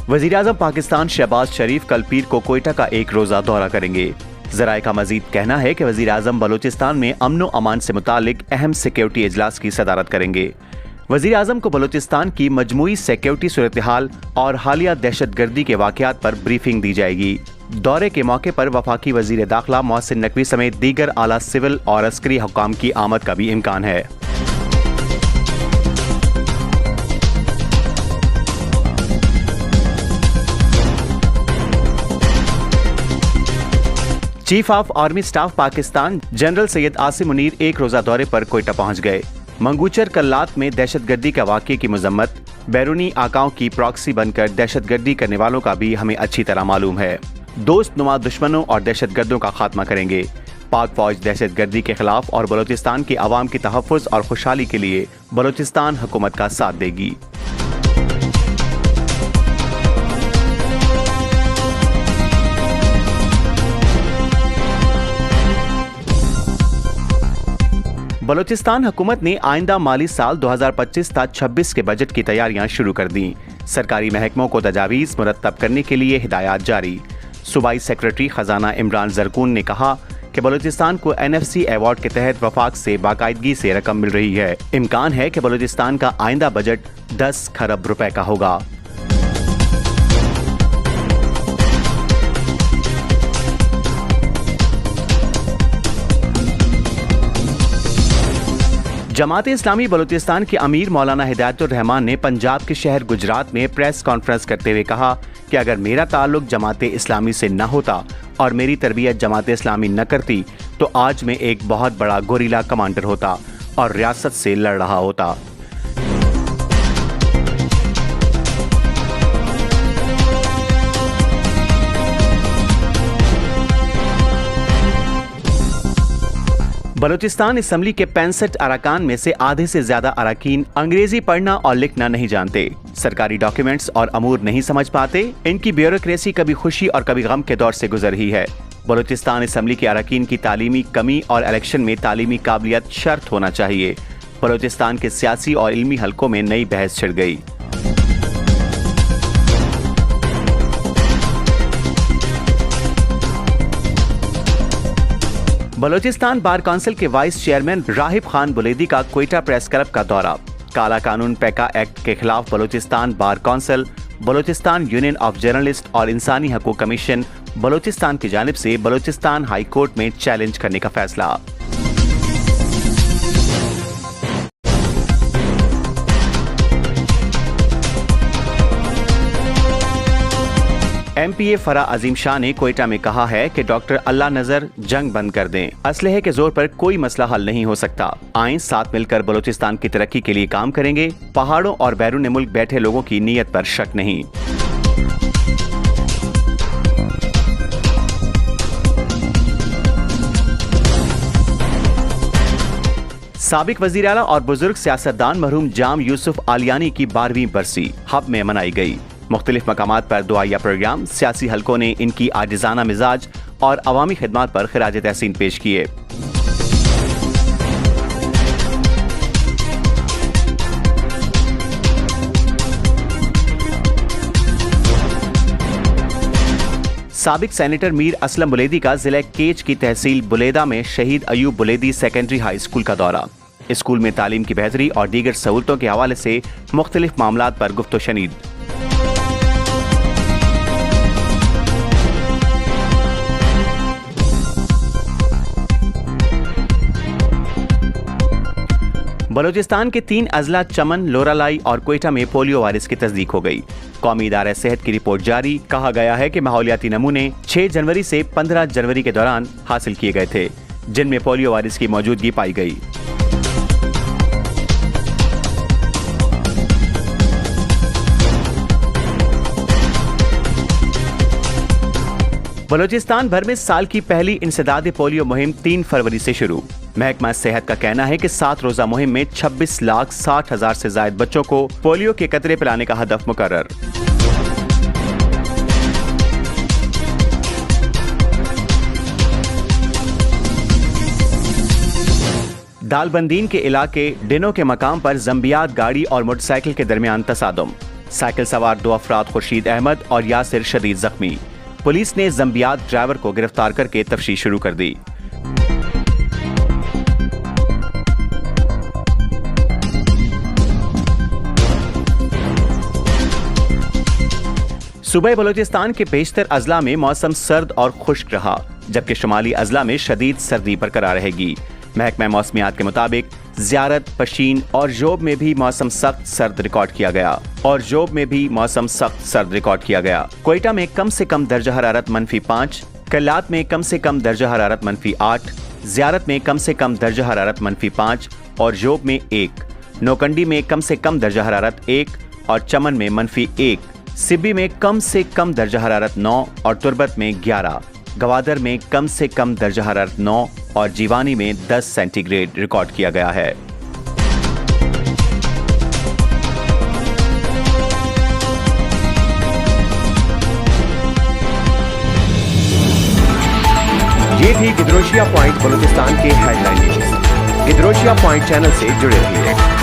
वज़ीर-ए-आज़म पाकिस्तान शहबाज शरीफ कल पीर को कोयटा का एक रोजा दौरा करेंगे। ज़राए का मजीद कहना है कि वज़ीर-ए-आज़म बलोचिस्तान में अमन अमान से मुतालिक अहम सिक्योरिटी इजलास की सदारत करेंगे। वज़ीर-ए-आज़म को बलोचिस्तान की मजमूई सिक्योरिटी सूरत हाल और हालिया दहशतगर्दी के वाक़यात पर ब्रीफिंग दी जाएगी। दौरे के मौके पर वफाकी वज़ीर दाखिला मोहसिन नकवी समेत दीगर आला सिविल और अस्करी हुक्काम की आमद का भी इम्कान है। Chief of army staff Pakistan general Syed Asim Munir एक रोजा दौरे पर कोयटा पहुंच गए। मंगूचर कल्लात में दहशतगर्दी का वाक़े की मजम्मत, बैरूनी आकाओं की प्रॉक्सी बनकर दहशतगर्दी करने वालों का भी हमें अच्छी तरह मालूम है। दोस्त नुमा दुश्मनों और दहशतगर्दों का खात्मा करेंगे। पाक फौज दहशतगर्दी के खिलाफ और बलोचिस्तान की आवाम की तहफ़्फ़ुज़ और खुशहाली के लिए बलोचिस्तान हुकूमत का साथ देगी। बलोचिस्तान हुकूमत ने आइंदा माली साल 2025-26 के बजट की तैयारियां शुरू कर दी। सरकारी महकमों को तजावीज़ मुरत्तब करने के लिए हिदायत जारी। सूबाई सेक्रेटरी खजाना इमरान जरकून ने कहा कि बलोचिस्तान को NFC अवार्ड के तहत वफाक से बाकायदगी से रकम मिल रही है। इम्कान है कि बलोचिस्तान का आइंदा बजट 10 खरब रुपए का होगा। जमात इस्लामी बलूचिस्तान के अमीर मौलाना हिदायतुर रहमान ने पंजाब के शहर गुजरात में प्रेस कॉन्फ्रेंस करते हुए कहा कि अगर मेरा ताल्लुक जमात इस्लामी से न होता और मेरी तरबियत जमात इस्लामी न करती तो आज मैं एक बहुत बड़ा गोरिल्ला कमांडर होता और रियासत से लड़ रहा होता। बलूचिस्तान असम्बली के 65 अरकान में से आधे से ज्यादा अरकान अंग्रेजी पढ़ना और लिखना नहीं जानते, सरकारी डॉक्यूमेंट्स और अमूर नहीं समझ पाते। इनकी ब्यूरोक्रेसी कभी खुशी और कभी गम के दौर से गुजर रही है। बलूचिस्तान असम्बली के अरकान की तालीमी कमी और इलेक्शन में तालीमी काबिलियत शर्त होना चाहिए। बलूचिस्तान के सियासी और इल्मी हलकों में नई बहस छिड़ गई। बलूचिस्तान बार काउंसिल के वाइस चेयरमैन राहिब खान बुलेदी का कोयटा प्रेस क्लब का दौरा। काला कानून पैका एक्ट के खिलाफ Balochistan bar council, Balochistan union of journalist और इंसानी हकूक कमीशन बलूचिस्तान की जानिब से बलूचिस्तान हाई कोर्ट में चैलेंज करने का फैसला। MPA फरा अजीम शाह ने कोयटा में कहा है कि डॉक्टर अल्लाह नजर जंग बंद कर दें। असलहे के जोर पर कोई मसला हल नहीं हो सकता। आएं साथ मिलकर बलूचिस्तान की तरक्की के लिए काम करेंगे। पहाड़ों और बैरून मुल्क बैठे लोगों की नीयत पर शक नहीं। साबिक वजीर आला और बुजुर्ग सियासतदान मरहूम जाम यूसुफ आलियानी की 12वीं बरसी हब में मनाई गई। मुख्तलिफ मकामात पर दुआया प्रोग्राम, सियासी हलकों ने इनकी आजिजाना मिजाज और अवामी खिदमात पर खिराज तहसीन पेश किए। साबिक सेनेटर मीर असलम बुलेदी का जिला केच की तहसील बुलेदा में शहीद Ayub Buledi secondary high school का दौरा। स्कूल में तालीम की बेहतरी और दीगर सहूलतों के हवाले से मुख्तलिफ मामलात पर गुफ्तशनीद। बलूचिस्तान के 3 अजला चमन, लोरालाई और कोयटा में पोलियो वायरस की तस्दीक हो गई। कौमी इदारा सेहत की रिपोर्ट जारी। कहा गया है कि माहौलियाती नमूने 6 जनवरी से 15 जनवरी के दौरान हासिल किए गए थे, जिनमें पोलियो वायरस की मौजूदगी पाई गई। बलूचिस्तान भर में साल की पहली इंसदाद पोलियो मुहिम 3 फरवरी से शुरू। महकमा सेहत का कहना है कि 7 रोजा मुहिम में 26,60,000 से ज्यादा बच्चों को पोलियो के कतरे पिलाने का हदफ मुकर्रर। दालबंदीन के इलाके डिनो के मकाम पर जम्बियात गाड़ी और मोटरसाइकिल के दरमियान तसादुम। साइकिल सवार 2 अफराद खुर्शीद अहमद और यासिर शदीद जख्मी। पुलिस ने जंबियात ड्राइवर को गिरफ्तार करके तफ्तीश शुरू कर दी। सूबे बलूचिस्तान के बेशतर अजला में मौसम सर्द और खुश्क रहा, जबकि शुमाली अजला में शदीद सर्दी बरकरार रहेगी। महकमा मौसमियात के मुताबिक ज़ियारत, पशीन और जोब में भी मौसम सख्त सर्द रिकॉर्ड किया गया। कोयटा में कम से कम दर्जा हरारत -5, कल्लात में कम से कम दर्जा हरारत -8, ज़ियारत में कम से कम दर्जा हरारत -5 और जोब में 1, नौकंडी में कम से कम दर्जा हरारत 1 और चमन में -1, सिब्बी में कम से कम दर्जा हरारत 9 और तुर्बत में 11, गवादर में कम से कम दर्जा हरारत 9 और जीवानी में 10 सेंटीग्रेड रिकॉर्ड किया गया है। ये थी गिदरोशिया पॉइंट बलूचिस्तान के हेडलाइन न्यूज। गिदरोशिया पॉइंट चैनल से जुड़े रहिए।